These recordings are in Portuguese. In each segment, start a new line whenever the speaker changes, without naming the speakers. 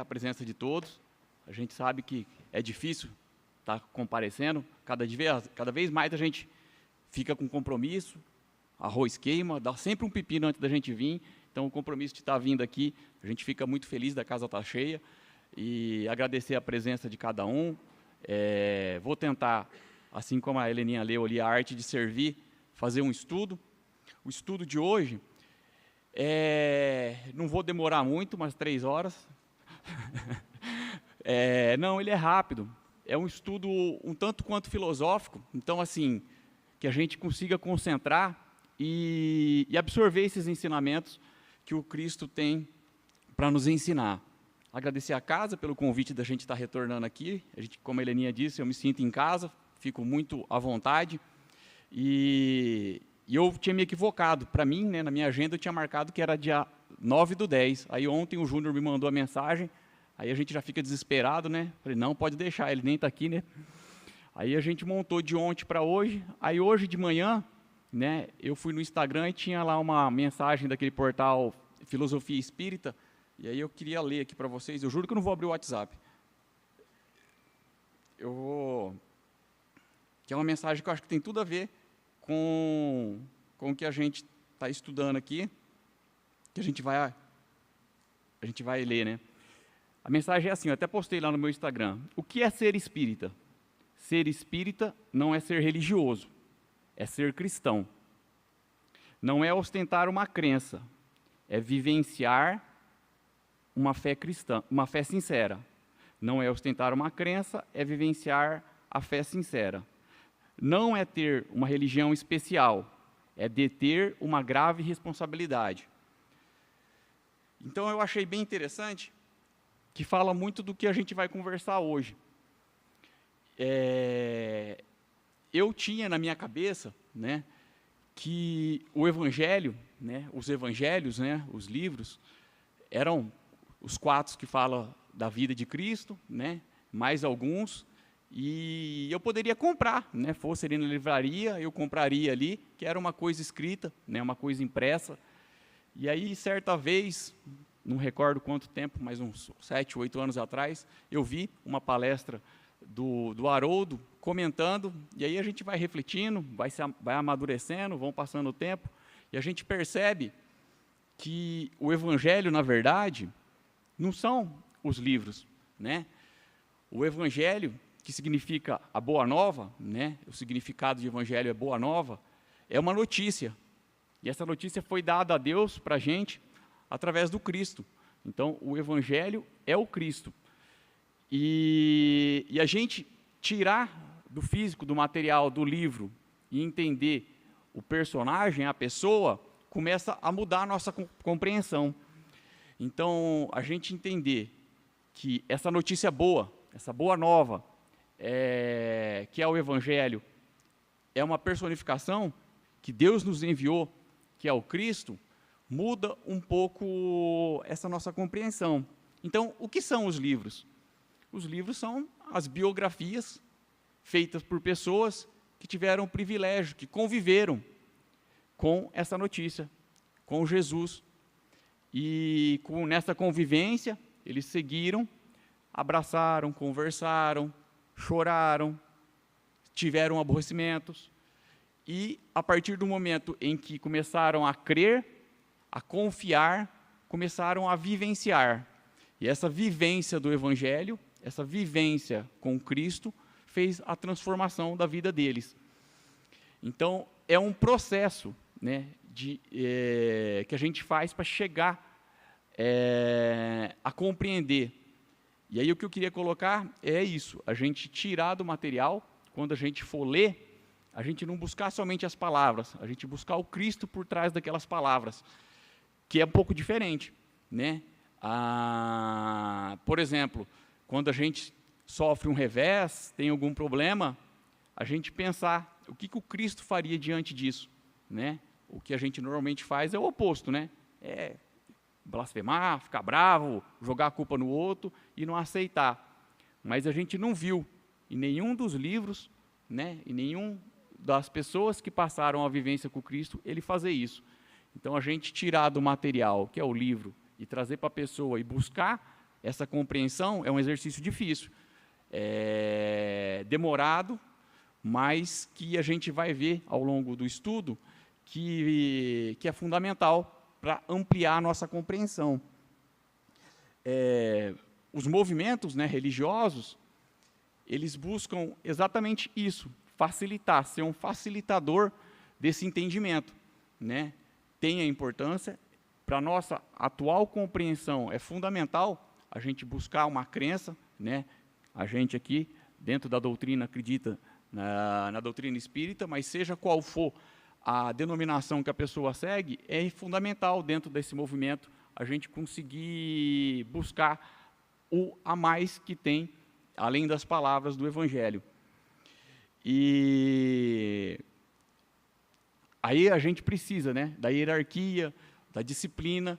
a presença de todos. A gente sabe que é difícil estar comparecendo. Cada vez mais a gente fica com compromisso, arroz queima, dá sempre um pepino antes da gente vir. Então, o compromisso de estar vindo aqui, a gente fica muito feliz da casa estar cheia. E agradecer a presença de cada um. Vou tentar, assim como a Heleninha leu ali, a arte de servir, fazer um estudo. O estudo de hoje, não vou demorar muito, umas 3 horas. Não, ele é rápido. É um estudo um tanto quanto filosófico. Então, assim, que a gente consiga concentrar e absorver esses ensinamentos que o Cristo tem para nos ensinar. Agradecer a casa pelo convite da gente estar retornando aqui. Como a Heleninha disse, eu me sinto em casa, fico muito à vontade. E eu tinha me equivocado. Para mim, né, na minha agenda, eu tinha marcado que era dia 9/10. Aí ontem o Júnior me mandou a mensagem, aí a gente já fica desesperado, né? Falei, não, pode deixar, ele nem está aqui, né? Aí a gente montou de ontem para hoje. Aí hoje de manhã, né, eu fui no Instagram e tinha lá uma mensagem daquele portal Filosofia Espírita, e aí eu queria ler aqui para vocês. Eu juro que eu não vou abrir o WhatsApp. Que é uma mensagem que eu acho que tem tudo a ver com o que a gente está estudando aqui, que a gente vai ler, né? A mensagem é assim, eu até postei lá no meu Instagram. O que é ser espírita? Ser espírita não é ser religioso, é ser cristão. Não é ostentar uma crença, é vivenciar uma fé cristã, uma fé sincera. Não é ostentar uma crença, é vivenciar a fé sincera. Não é ter uma religião especial, é deter uma grave responsabilidade. Então, eu achei bem interessante, que fala muito do que a gente vai conversar hoje. Eu tinha na minha cabeça, né, que o Evangelho, né, os Evangelhos, né, os livros, eram os 4 que falam da vida de Cristo, né, mais alguns, e eu poderia comprar, né, fosse ali na livraria, eu compraria ali, que era uma coisa escrita, né, uma coisa impressa. E aí, certa vez, não recordo quanto tempo, mas uns 7, 8 anos atrás, eu vi uma palestra do Haroldo comentando, e aí a gente vai refletindo, vai amadurecendo, vão passando o tempo, e a gente percebe que o Evangelho, na verdade, não são os livros, né? O Evangelho, que significa a Boa Nova, né? O significado de Evangelho é Boa Nova, é uma notícia. E essa notícia foi dada a Deus para a gente através do Cristo. Então, o Evangelho é o Cristo. E a gente tirar do físico, do material, do livro, e entender o personagem, a pessoa, começa a mudar a nossa compreensão. Então, a gente entender que essa notícia boa, essa boa nova, que é o Evangelho, é uma personificação que Deus nos enviou, que é o Cristo, muda um pouco essa nossa compreensão. Então, o que são os livros? Os livros são as biografias feitas por pessoas que tiveram o privilégio, que conviveram com essa notícia, com Jesus. E nessa convivência, eles seguiram, abraçaram, conversaram, choraram, tiveram aborrecimentos. E, a partir do momento em que começaram a crer, a confiar, começaram a vivenciar. E essa vivência do Evangelho, essa vivência com Cristo, fez a transformação da vida deles. Então, é um processo, né, que a gente faz para chegar a compreender. E aí o que eu queria colocar é isso, a gente tirar do material, quando a gente for ler, a gente não buscar somente as palavras, a gente buscar o Cristo por trás daquelas palavras, que é um pouco diferente, né? Por exemplo, quando a gente sofre um revés, tem algum problema, a gente pensar o que o Cristo faria diante disso, né? O que a gente normalmente faz é o oposto, né? É blasfemar, ficar bravo, jogar a culpa no outro e não aceitar. Mas a gente não viu em nenhum dos livros, né, e nenhum das pessoas que passaram a vivência com Cristo, ele fazer isso. Então, a gente tirar do material, que é o livro, e trazer para a pessoa e buscar essa compreensão é um exercício difícil, demorado, mas que a gente vai ver ao longo do estudo que é fundamental para ampliar a nossa compreensão. Os movimentos, né, religiosos, eles buscam exatamente isso, facilitar, ser um facilitador desse entendimento, né? Tem a importância, para a nossa atual compreensão é fundamental a gente buscar uma crença, né? A gente aqui, dentro da doutrina, acredita na doutrina espírita, mas seja qual for a denominação que a pessoa segue, é fundamental dentro desse movimento a gente conseguir buscar o a mais que tem, além das palavras do Evangelho. E aí a gente precisa, né, da hierarquia, da disciplina,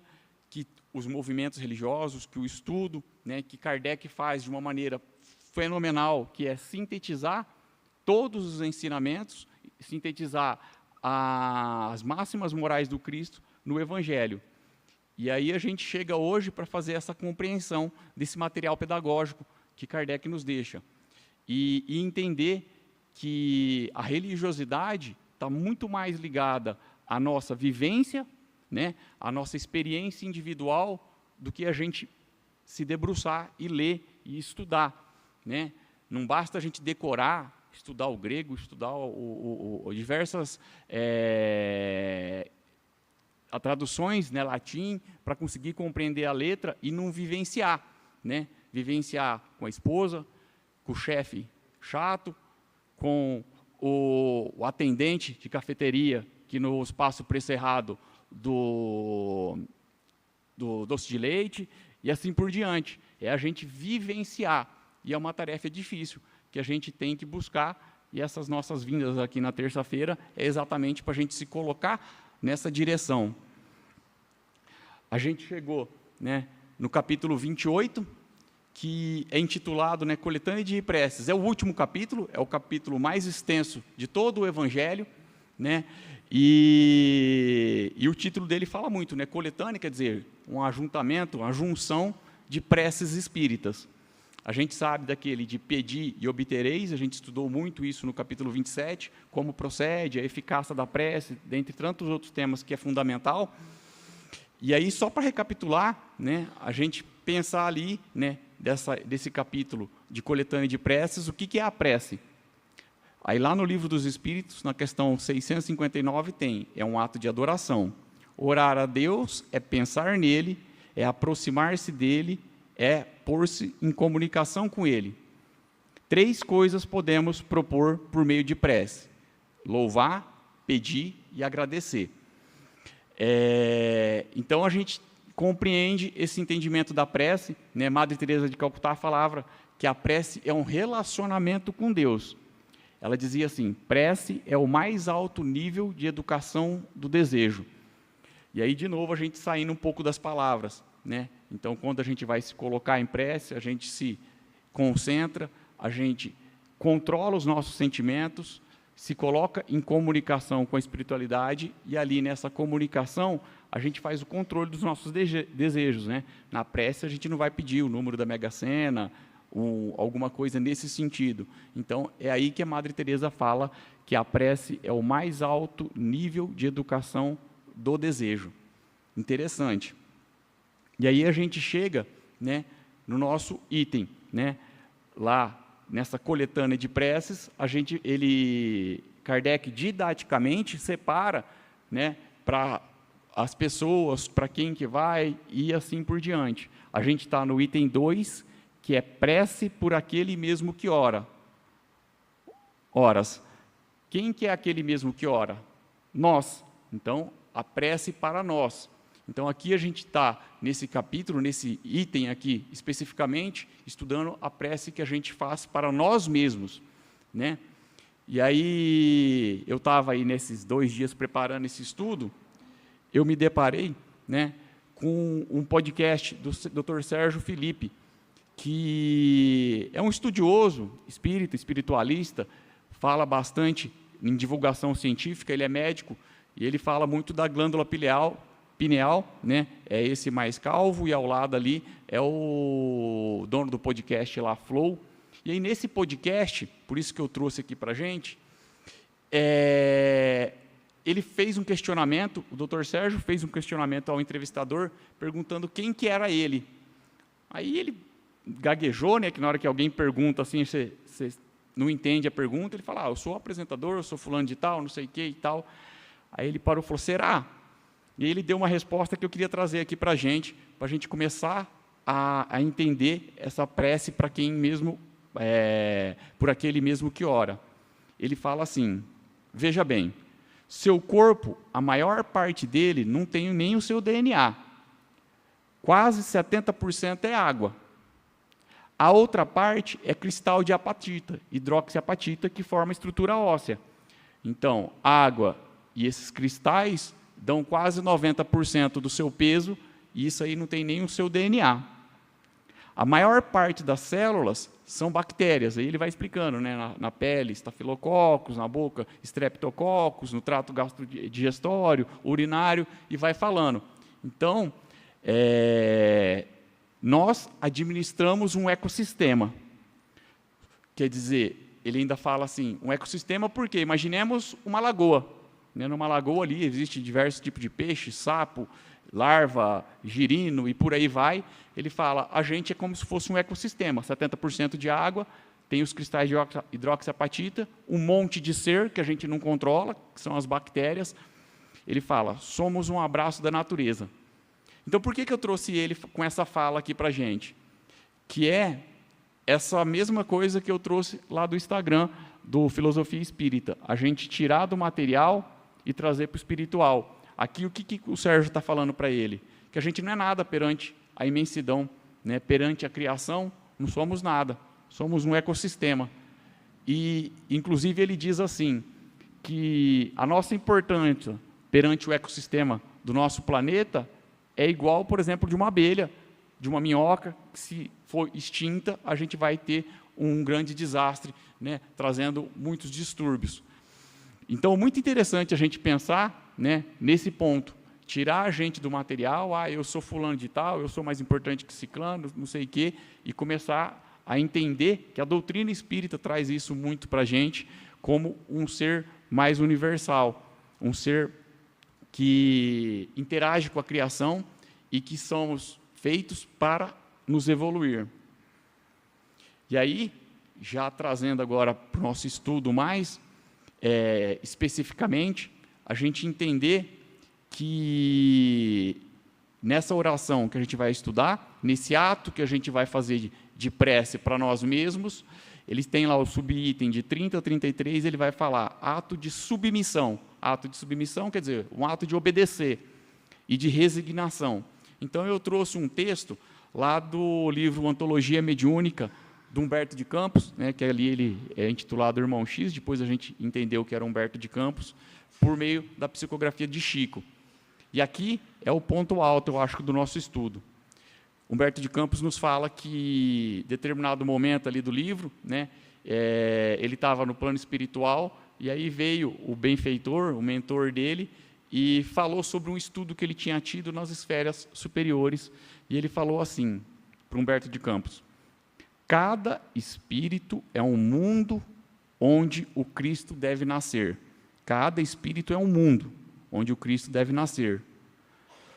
que os movimentos religiosos, que o estudo, né, que Kardec faz de uma maneira fenomenal, que é sintetizar todos os ensinamentos, sintetizar as máximas morais do Cristo no Evangelho. E aí a gente chega hoje para fazer essa compreensão desse material pedagógico que Kardec nos deixa. E entender que a religiosidade está muito mais ligada à nossa vivência, né, à nossa experiência individual, do que a gente se debruçar e ler e estudar, né? Não basta a gente decorar, estudar o grego, estudar diversas traduções, né, latim, para conseguir compreender a letra e não vivenciar, né? Vivenciar com a esposa, com o chefe chato, com o atendente de cafeteria, que no espaço pré-cerrado do doce de leite, e assim por diante. É a gente vivenciar, e é uma tarefa difícil, que a gente tem que buscar, e essas nossas vindas aqui na terça-feira é exatamente para a gente se colocar nessa direção. A gente chegou, né, no capítulo 28, que é intitulado, né, Coletânea de Preces. É o último capítulo, é o capítulo mais extenso de todo o Evangelho, né, e o título dele fala muito, né, coletânea quer dizer um ajuntamento, uma junção de preces espíritas. A gente sabe daquele de pedir e obtereis, a gente estudou muito isso no capítulo 27, como procede, a eficácia da prece, dentre tantos outros temas que é fundamental. E aí, só para recapitular, né, a gente pensar ali, né, desse capítulo de coletânea de preces, o que é a prece? Aí lá no Livro dos Espíritos, na questão 659, é um ato de adoração. Orar a Deus é pensar nele, é aproximar-se dele, é pôr-se em comunicação com ele. 3 coisas podemos propor por meio de prece: louvar, pedir e agradecer. Então a gente compreende esse entendimento da prece, né? Madre Teresa de Calcutá falava que a prece é um relacionamento com Deus. Ela dizia assim: prece é o mais alto nível de educação do desejo. E aí, de novo, a gente saindo um pouco das palavras, né? Então, quando a gente vai se colocar em prece, a gente se concentra, a gente controla os nossos sentimentos, se coloca em comunicação com a espiritualidade, e ali nessa comunicação a gente faz o controle dos nossos desejos, né? Na prece a gente não vai pedir o número da Mega Sena, alguma coisa nesse sentido. Então é aí que a Madre Teresa fala que a prece é o mais alto nível de educação do desejo. Interessante. E aí a gente chega, né, no nosso item, né? Lá nessa coletânea de preces, Kardec didaticamente separa, né, para as pessoas, para quem que vai, e assim por diante. A gente está no item 2, que é prece por aquele mesmo que ora. Horas. Quem que é aquele mesmo que ora? Nós. Então, a prece para nós. Então, aqui a gente está, nesse capítulo, nesse item aqui, especificamente, estudando a prece que a gente faz para nós mesmos, né? E aí, eu estava aí nesses 2 dias preparando esse estudo, eu me deparei, né, com um podcast do Dr. Sérgio Felipe, que é um estudioso espírita, espiritualista, fala bastante em divulgação científica, ele é médico, e ele fala muito da glândula pineal, pineal, né, é esse mais calvo, e ao lado ali é o dono do podcast lá, Flow. E aí, nesse podcast, por isso que eu trouxe aqui para a gente, ele fez um questionamento, o Dr. Sérgio fez um questionamento ao entrevistador, perguntando quem que era ele. Aí ele gaguejou, né, que na hora que alguém pergunta assim, você não entende a pergunta, ele fala, eu sou apresentador, eu sou fulano de tal, não sei o que e tal. Aí ele parou e falou, será? E aí ele deu uma resposta que eu queria trazer aqui para a gente começar a entender essa prece para quem mesmo, por aquele mesmo que ora. Ele fala assim, veja bem, seu corpo, a maior parte dele não tem nem o seu DNA. Quase 70% é água. A outra parte é cristal de apatita, hidroxiapatita, que forma estrutura óssea. Então, água e esses cristais dão quase 90% do seu peso, e isso aí não tem nem o seu DNA. A maior parte das células são bactérias, aí ele vai explicando, né, na pele, estafilococos, na boca, streptococcus, no trato gastrodigestório, urinário, e vai falando. Então, nós administramos um ecossistema. Quer dizer, ele ainda fala assim, um ecossistema porque imaginemos uma lagoa. Né, numa lagoa ali existem diversos tipos de peixe, sapo, larva, girino e por aí vai. Ele fala, a gente é como se fosse um ecossistema, 70% de água, tem os cristais de hidroxiapatita, um monte de ser que a gente não controla, que são as bactérias. Ele fala, somos um abraço da natureza. Então, por que eu trouxe ele com essa fala aqui para a gente? Que é essa mesma coisa que eu trouxe lá do Instagram, do Filosofia Espírita. A gente tirar do material e trazer para o espiritual. Aqui, o que o Sérgio está falando para ele? Que a gente não é nada perante a imensidão, né? Perante a criação, não somos nada. Somos um ecossistema. E, inclusive, ele diz assim, que a nossa importância perante o ecossistema do nosso planeta é igual, por exemplo, de uma abelha, de uma minhoca, que se for extinta, a gente vai ter um grande desastre, né, trazendo muitos distúrbios. Então, muito interessante a gente pensar, né, nesse ponto, tirar a gente do material, eu sou fulano de tal, eu sou mais importante que ciclano, não sei o quê, e começar a entender que a doutrina espírita traz isso muito para a gente, como um ser mais universal, um ser que interage com a criação e que somos feitos para nos evoluir. E aí, já trazendo agora para o nosso estudo mais especificamente, a gente entender que nessa oração que a gente vai estudar, nesse ato que a gente vai fazer de prece para nós mesmos, eles têm lá o subitem de 30 a 33, ele vai falar ato de submissão. Ato de submissão quer dizer um ato de obedecer e de resignação. Então, eu trouxe um texto lá do livro Antologia Mediúnica, do Humberto de Campos, né, que ali ele é intitulado Irmão X, depois a gente entendeu que era Humberto de Campos, por meio da psicografia de Chico. E aqui é o ponto alto, eu acho, do nosso estudo. Humberto de Campos nos fala que, em determinado momento ali do livro, né, ele estava no plano espiritual, e aí veio o benfeitor, o mentor dele, e falou sobre um estudo que ele tinha tido nas esferas superiores, e ele falou assim, para Humberto de Campos, cada espírito é um mundo onde o Cristo deve nascer. Cada espírito é um mundo onde o Cristo deve nascer.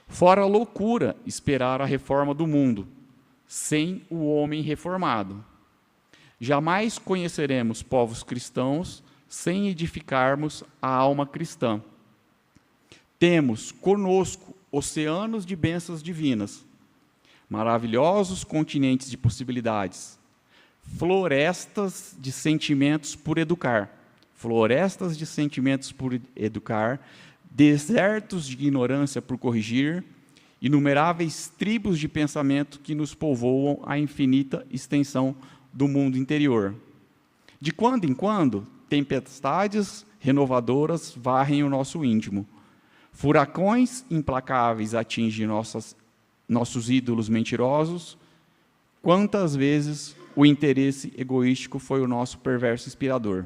Fora a loucura esperar a reforma do mundo, sem o homem reformado. Jamais conheceremos povos cristãos sem edificarmos a alma cristã. Temos conosco oceanos de bênçãos divinas, maravilhosos continentes de possibilidades, florestas de sentimentos por educar, desertos de ignorância por corrigir, inumeráveis tribos de pensamento que nos povoam a infinita extensão do mundo interior. De quando em quando, tempestades renovadoras varrem o nosso íntimo. Furacões implacáveis atingem nossos ídolos mentirosos. Quantas vezes o interesse egoístico foi o nosso perverso inspirador?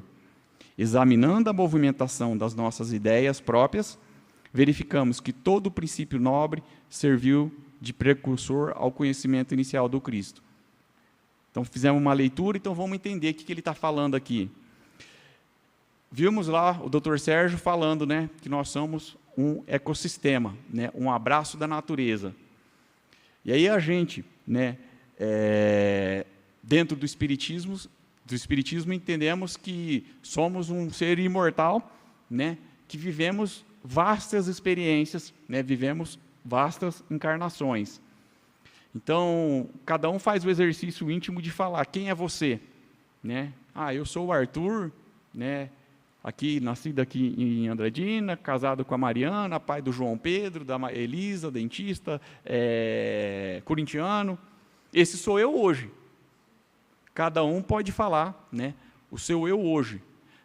Examinando a movimentação das nossas ideias próprias, verificamos que todo o princípio nobre serviu de precursor ao conhecimento inicial do Cristo. Então, fizemos uma leitura, então vamos entender o que ele está falando aqui. Vimos lá o Dr. Sérgio falando, né, que nós somos um ecossistema, né, um abraço da natureza. E aí a gente, né, dentro do espiritismo entendemos que somos um ser imortal, né, que vivemos vastas experiências, né, vivemos vastas encarnações. Então, cada um faz o exercício íntimo de falar quem é você, né? Eu sou o Arthur, né, nascido aqui em Andradina, casado com a Mariana, pai do João Pedro, da Elisa, dentista, corintiano. Esse sou eu hoje. Cada um pode falar, né, o seu eu hoje.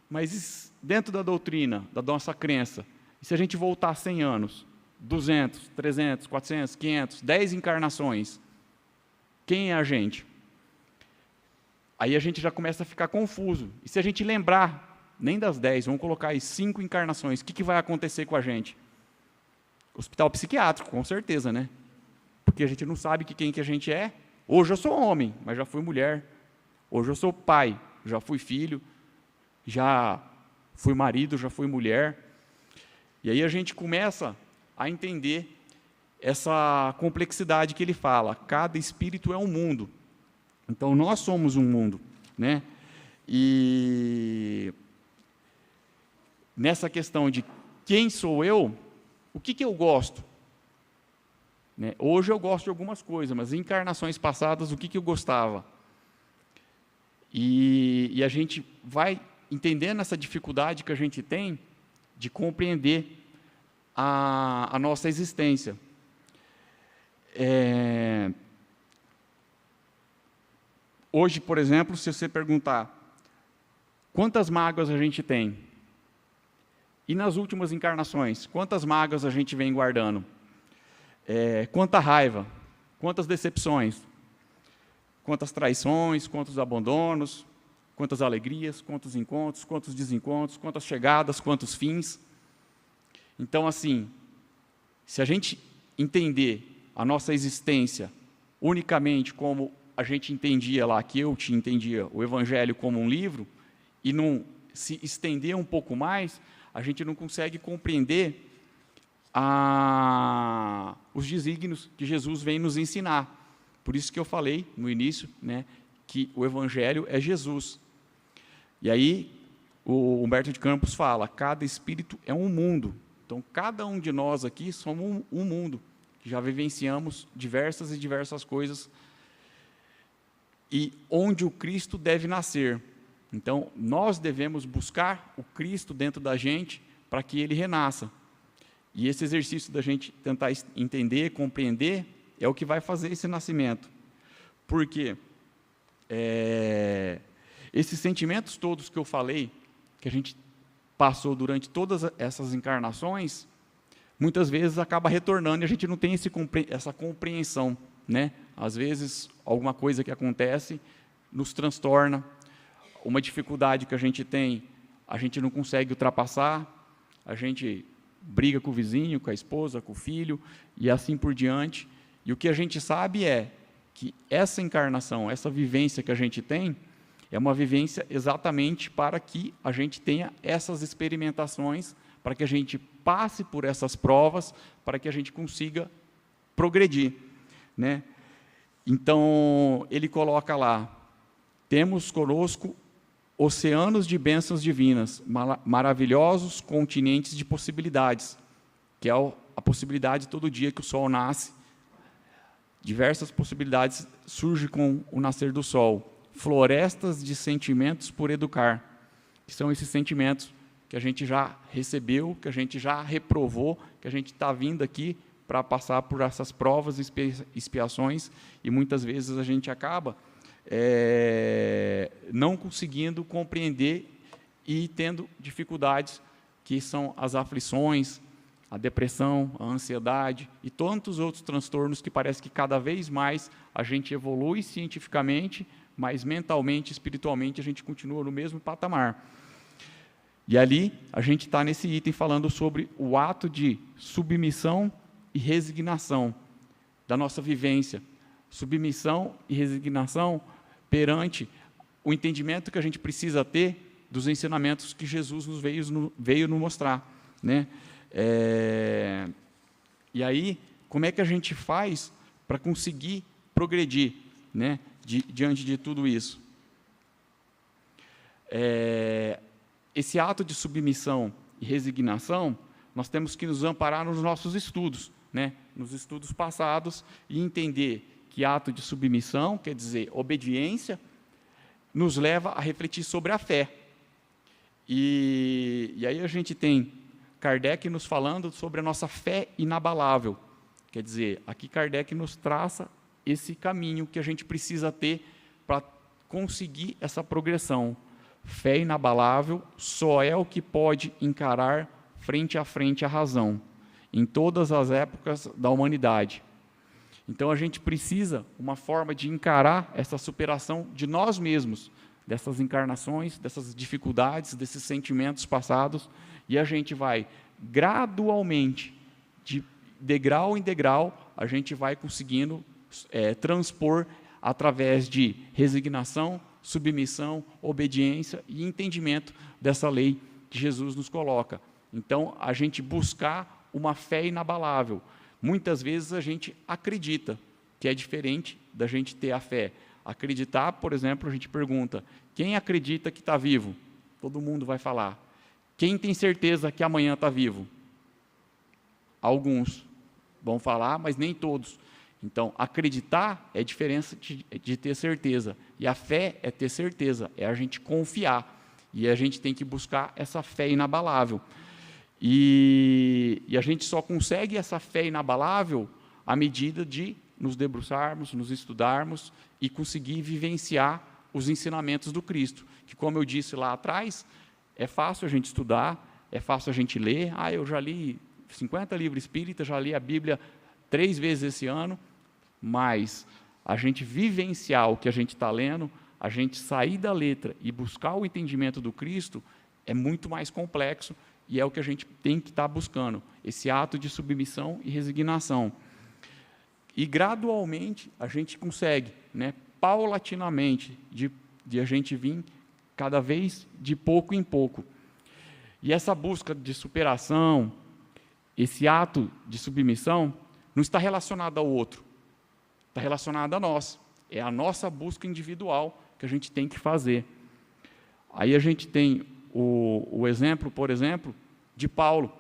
Mas dentro da doutrina, da nossa crença, e se a gente voltar 100 anos, 200, 300, 400, 500, 10 encarnações, quem é a gente? Aí a gente já começa a ficar confuso. E se a gente lembrar, nem das 10, vamos colocar aí 5 encarnações, o que vai acontecer com a gente? Hospital psiquiátrico, com certeza, né? Porque a gente não sabe quem que a gente é. Hoje eu sou homem, mas já fui mulher. Hoje eu sou pai, já fui filho, já fui marido, já fui mulher. E aí a gente começa a entender essa complexidade que ele fala. Cada espírito é um mundo. Então, nós somos um mundo, né? E nessa questão de quem sou eu, o que eu gosto? Né? Hoje eu gosto de algumas coisas, mas em encarnações passadas, o que eu gostava? E a gente vai entendendo essa dificuldade que a gente tem de compreender a nossa existência. Hoje, por exemplo, se você perguntar quantas mágoas a gente tem, e nas últimas encarnações, quantas mágoas a gente vem guardando? Quanta raiva, quantas decepções, quantas traições, quantos abandonos, quantas alegrias, quantos encontros, quantos desencontros, quantas chegadas, quantos fins. Então, assim, se a gente entender a nossa existência unicamente como a gente entendia lá, que eu te entendia o Evangelho como um livro, e não se estender um pouco mais, a gente não consegue compreender os desígnios que Jesus vem nos ensinar. Por isso que eu falei no início, né, que o Evangelho é Jesus. E aí, o Humberto de Campos fala, cada espírito é um mundo. Então, cada um de nós aqui somos um mundo, que já vivenciamos diversas coisas, e onde o Cristo deve nascer. Então, nós devemos buscar o Cristo dentro da gente, para que ele renasça. E esse exercício da gente tentar entender, compreender, é o que vai fazer esse nascimento. Porque esses sentimentos todos que eu falei, que a gente passou durante todas essas encarnações, muitas vezes acaba retornando e a gente não tem essa compreensão, né? Às vezes, alguma coisa que acontece nos transtorna, uma dificuldade que a gente tem, a gente não consegue ultrapassar, a gente briga com o vizinho, com a esposa, com o filho, e assim por diante. E o que a gente sabe é que essa encarnação, essa vivência que a gente tem, é uma vivência exatamente para que a gente tenha essas experimentações, para que a gente passe por essas provas, para que a gente consiga progredir, né? Então, ele coloca lá, temos conosco oceanos de bênçãos divinas, maravilhosos continentes de possibilidades, que é a possibilidade todo dia que o sol nasce, diversas possibilidades surgem com o nascer do sol, florestas de sentimentos por educar, que são esses sentimentos que a gente já recebeu, que a gente já reprovou, que a gente está vindo aqui para passar por essas provas e expiações, e muitas vezes a gente acaba não conseguindo compreender e tendo dificuldades, que são as aflições, a depressão, a ansiedade e tantos outros transtornos que parece que cada vez mais a gente evolui cientificamente, mas mentalmente, espiritualmente, a gente continua no mesmo patamar. E ali a gente está nesse item falando sobre o ato de submissão e resignação da nossa vivência. Submissão e resignação perante o entendimento que a gente precisa ter dos ensinamentos que Jesus nos veio nos mostrar, né? E aí, como é que a gente faz para conseguir progredir, né, diante de tudo isso? Esse ato de submissão e resignação, nós temos que nos amparar nos nossos estudos, né, nos estudos passados, e entender que ato de submissão, quer dizer, obediência, nos leva a refletir sobre a fé. E aí a gente tem Kardec nos falando sobre a nossa fé inabalável. Quer dizer, aqui Kardec nos traça esse caminho que a gente precisa ter para conseguir essa progressão. Fé inabalável só é o que pode encarar frente a frente a razão, em todas as épocas da humanidade. Então, a gente precisa uma forma de encarar essa superação de nós mesmos, dessas encarnações, dessas dificuldades, desses sentimentos passados, e a gente vai gradualmente, de degrau em degrau, a gente vai conseguindo transpor através de resignação, submissão, obediência e entendimento dessa lei que Jesus nos coloca. Então, a gente buscar uma fé inabalável. Muitas vezes a gente acredita, que é diferente da gente ter a fé. Acreditar, por exemplo, a gente pergunta, quem acredita que está vivo? Todo mundo vai falar. Quem tem certeza que amanhã está vivo? Alguns vão falar, mas nem todos. Então, acreditar é diferença de ter certeza. E a fé é ter certeza, é a gente confiar. E a gente tem que buscar essa fé inabalável. E a gente só consegue essa fé inabalável à medida de nos debruçarmos, nos estudarmos e conseguir vivenciar os ensinamentos do Cristo. Que, como eu disse lá atrás, é fácil a gente estudar, é fácil a gente ler. Eu já li 50 livros espíritas, já li a Bíblia 3 vezes esse ano, mas a gente vivenciar o que a gente está lendo, a gente sair da letra e buscar o entendimento do Cristo é muito mais complexo. E é o que a gente tem que estar buscando, esse ato de submissão e resignação. E gradualmente a gente consegue, né, paulatinamente, de a gente vir cada vez de pouco em pouco. E essa busca de superação, esse ato de submissão, não está relacionado ao outro, está relacionado a nós. É a nossa busca individual que a gente tem que fazer. Aí a gente tem o exemplo, por exemplo, de Paulo,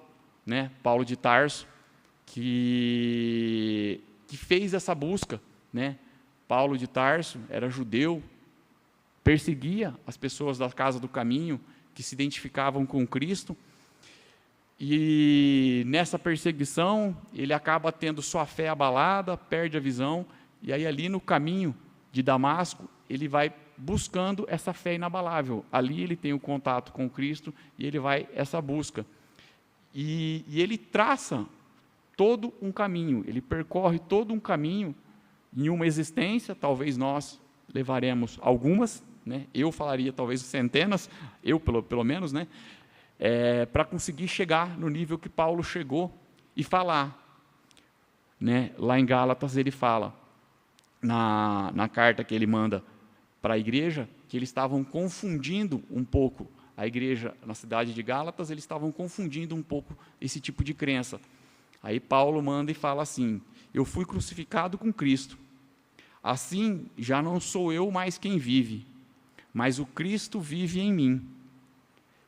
né? Paulo de Tarso, que fez essa busca, né? Paulo de Tarso era judeu, perseguia as pessoas da casa do caminho, que se identificavam com Cristo, e nessa perseguição ele acaba tendo sua fé abalada, perde a visão, e aí ali no caminho de Damasco, ele vai buscando essa fé inabalável. Ali ele tem o contato com Cristo e ele vai essa busca. E ele traça todo um caminho, ele percorre todo um caminho em uma existência, talvez nós levaremos algumas, né? Eu falaria talvez centenas, eu pelo menos, né? Para conseguir chegar no nível que Paulo chegou e falar. Né? Lá em Gálatas ele fala, na carta que ele manda para a igreja, que eles estavam confundindo um pouco a igreja na cidade de Gálatas, eles estavam confundindo um pouco esse tipo de crença. Aí Paulo manda e fala assim, eu fui crucificado com Cristo, assim já não sou eu mais quem vive, mas o Cristo vive em mim.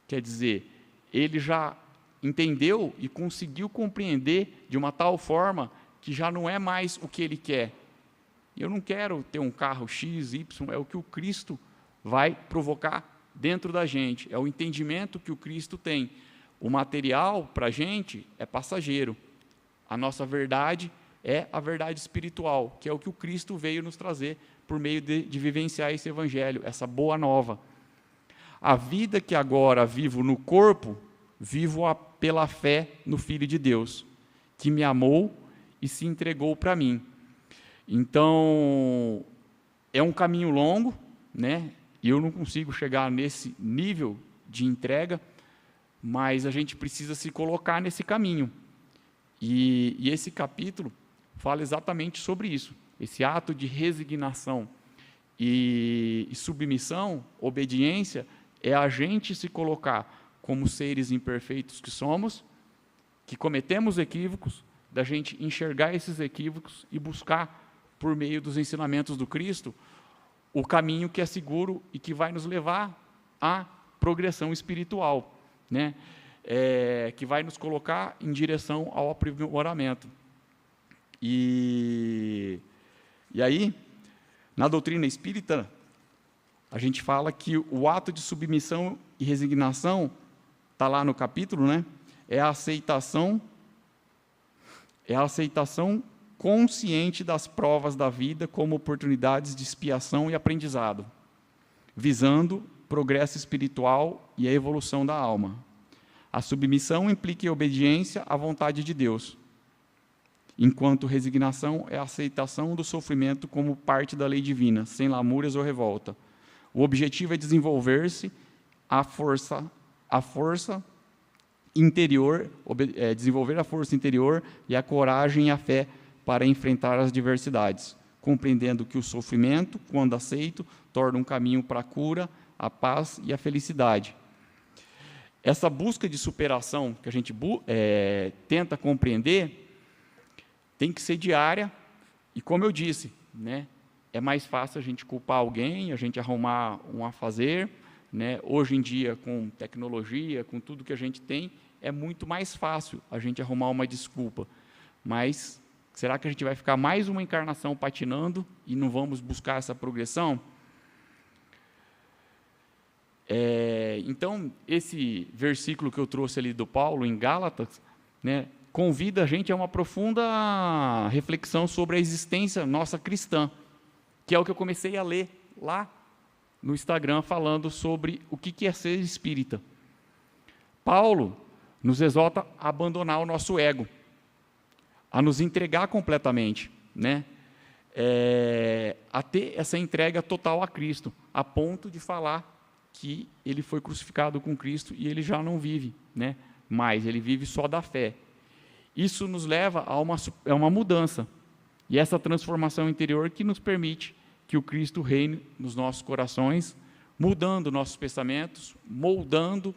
Quer dizer, ele já entendeu e conseguiu compreender de uma tal forma que já não é mais o que ele quer. Eu não quero ter um carro X, Y, é o que o Cristo vai provocar dentro da gente, é o entendimento que o Cristo tem. O material, para a gente, é passageiro. A nossa verdade é a verdade espiritual, que é o que o Cristo veio nos trazer por meio de vivenciar esse evangelho, essa boa nova. A vida que agora vivo no corpo, vivo-a pela fé no Filho de Deus, que me amou e se entregou para mim. Então, é um caminho longo, né? E eu não consigo chegar nesse nível de entrega, mas a gente precisa se colocar nesse caminho. E esse capítulo fala exatamente sobre isso, esse ato de resignação e submissão, obediência, é a gente se colocar como seres imperfeitos que somos, que cometemos equívocos, da gente enxergar esses equívocos e buscar, por meio dos ensinamentos do Cristo, o caminho que é seguro e que vai nos levar à progressão espiritual, né? Que vai nos colocar em direção ao aprimoramento. E aí, na doutrina espírita, a gente fala que o ato de submissão e resignação, está lá no capítulo, né? É a aceitação consciente das provas da vida como oportunidades de expiação e aprendizado, visando progresso espiritual e a evolução da alma. A submissão implica obediência à vontade de Deus, enquanto resignação é a aceitação do sofrimento como parte da lei divina, sem lamúrias ou revolta. O objetivo é desenvolver-se a força interior, desenvolver a força interior e a coragem e a fé para enfrentar as diversidades, compreendendo que o sofrimento, quando aceito, torna um caminho para a cura, a paz e a felicidade. Essa busca de superação que a gente tenta compreender tem que ser diária e, como eu disse, né, é mais fácil a gente culpar alguém, a gente arrumar um afazer, né? Hoje em dia, com tecnologia, com tudo que a gente tem, é muito mais fácil a gente arrumar uma desculpa. Mas será que a gente vai ficar mais uma encarnação patinando e não vamos buscar essa progressão? Então, esse versículo que eu trouxe ali do Paulo, em Gálatas, né, convida a gente a uma profunda reflexão sobre a existência nossa cristã, que é o que eu comecei a ler lá no Instagram, falando sobre o que é ser espírita. Paulo nos exorta a abandonar o nosso ego, a nos entregar completamente, né? A ter essa entrega total a Cristo, a ponto de falar que ele foi crucificado com Cristo e ele já não vive, né? Mas ele vive só da fé. Isso nos leva a uma mudança, e essa transformação interior que nos permite que o Cristo reine nos nossos corações, mudando nossos pensamentos, moldando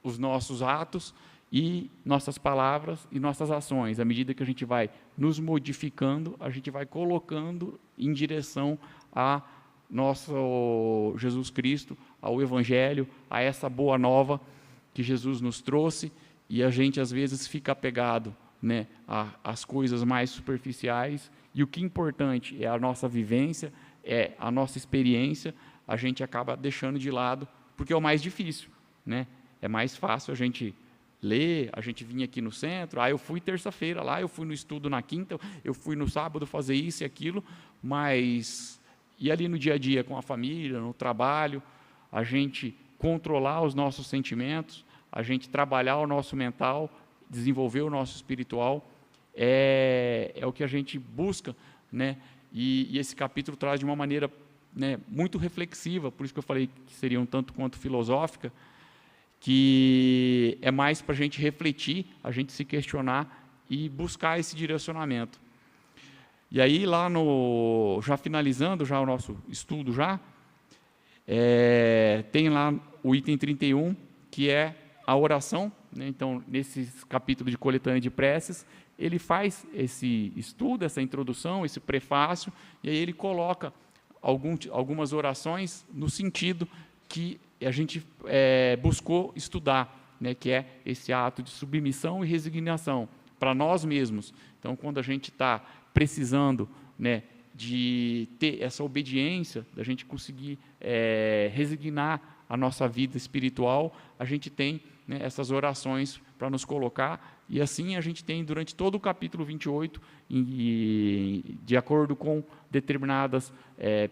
os nossos atos e nossas palavras e nossas ações. À medida que a gente vai nos modificando, a gente vai colocando em direção a nosso Jesus Cristo, ao Evangelho, a essa boa nova que Jesus nos trouxe, e a gente às vezes fica apegado, né, às coisas mais superficiais, e o que é importante é a nossa vivência, é a nossa experiência, a gente acaba deixando de lado, porque é o mais difícil, né? É mais fácil a gente ler, a gente vinha aqui no centro, eu fui terça-feira lá, eu fui no estudo na quinta, eu fui no sábado fazer isso e aquilo, mas e ali no dia a dia com a família, no trabalho, a gente controlar os nossos sentimentos, a gente trabalhar o nosso mental, desenvolver o nosso espiritual, é o que a gente busca, né? E esse capítulo traz de uma maneira, né, muito reflexiva, por isso que eu falei que seria um tanto quanto filosófica, que é mais para a gente refletir, a gente se questionar e buscar esse direcionamento. E aí, lá já finalizando já o nosso estudo, tem lá o item 31, que é a oração, né? Então, nesse capítulo de coletânea de preces, ele faz esse estudo, essa introdução, esse prefácio, e aí ele coloca algumas orações no sentido que a gente buscou estudar, né, que é esse ato de submissão e resignação para nós mesmos. Então, quando a gente está precisando, né, de ter essa obediência, da gente conseguir resignar a nossa vida espiritual, a gente tem, né, essas orações para nos colocar, e assim a gente tem durante todo o capítulo 28, de acordo com determinadas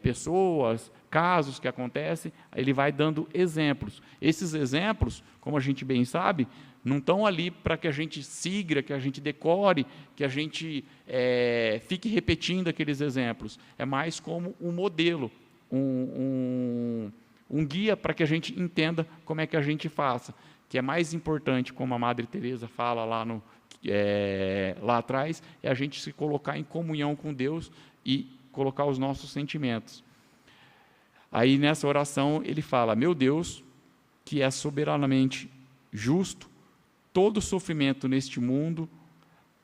pessoas, casos que acontecem, ele vai dando exemplos. Esses exemplos, como a gente bem sabe, não estão ali para que a gente siga, que a gente decore, que a gente fique repetindo aqueles exemplos. É mais como um modelo, um guia para que a gente entenda como é que a gente faça. que é mais importante, como a Madre Teresa fala lá atrás, é a gente se colocar em comunhão com Deus e colocar os nossos sentimentos. Aí, nessa oração, ele fala: meu Deus, que é soberanamente justo, todo sofrimento neste mundo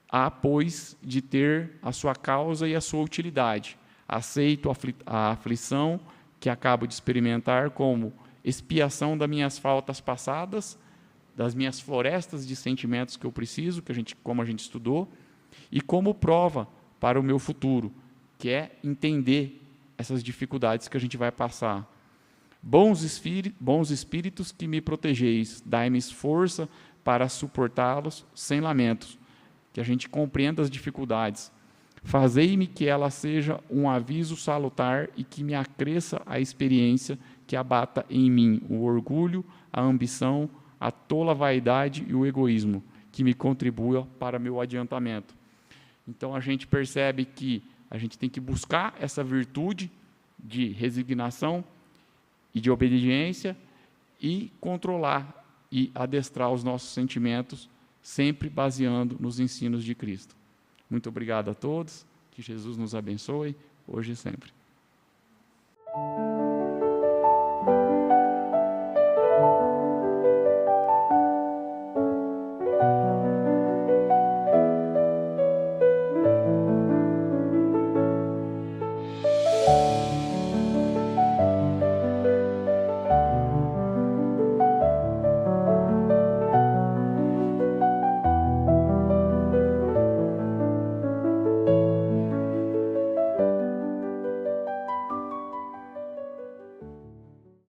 há, pois, de ter a sua causa e a sua utilidade. Aceito a aflição que acabo de experimentar como expiação das minhas faltas passadas, das minhas florestas de sentimentos que eu preciso, como a gente estudou, e como prova para o meu futuro, que é entender essas dificuldades que a gente vai passar. Bons espíritos que me protegeis, dai-me força para suportá-los sem lamentos, que a gente compreenda as dificuldades. Fazei-me que ela seja um aviso salutar e que me acresça a experiência que abata em mim o orgulho, a ambição, a tola vaidade e o egoísmo, que me contribua para meu adiantamento. Então, a gente percebe que a gente tem que buscar essa virtude de resignação e de obediência e controlar e adestrar os nossos sentimentos, sempre baseando nos ensinos de Cristo. Muito obrigado a todos, que Jesus nos abençoe, hoje e sempre.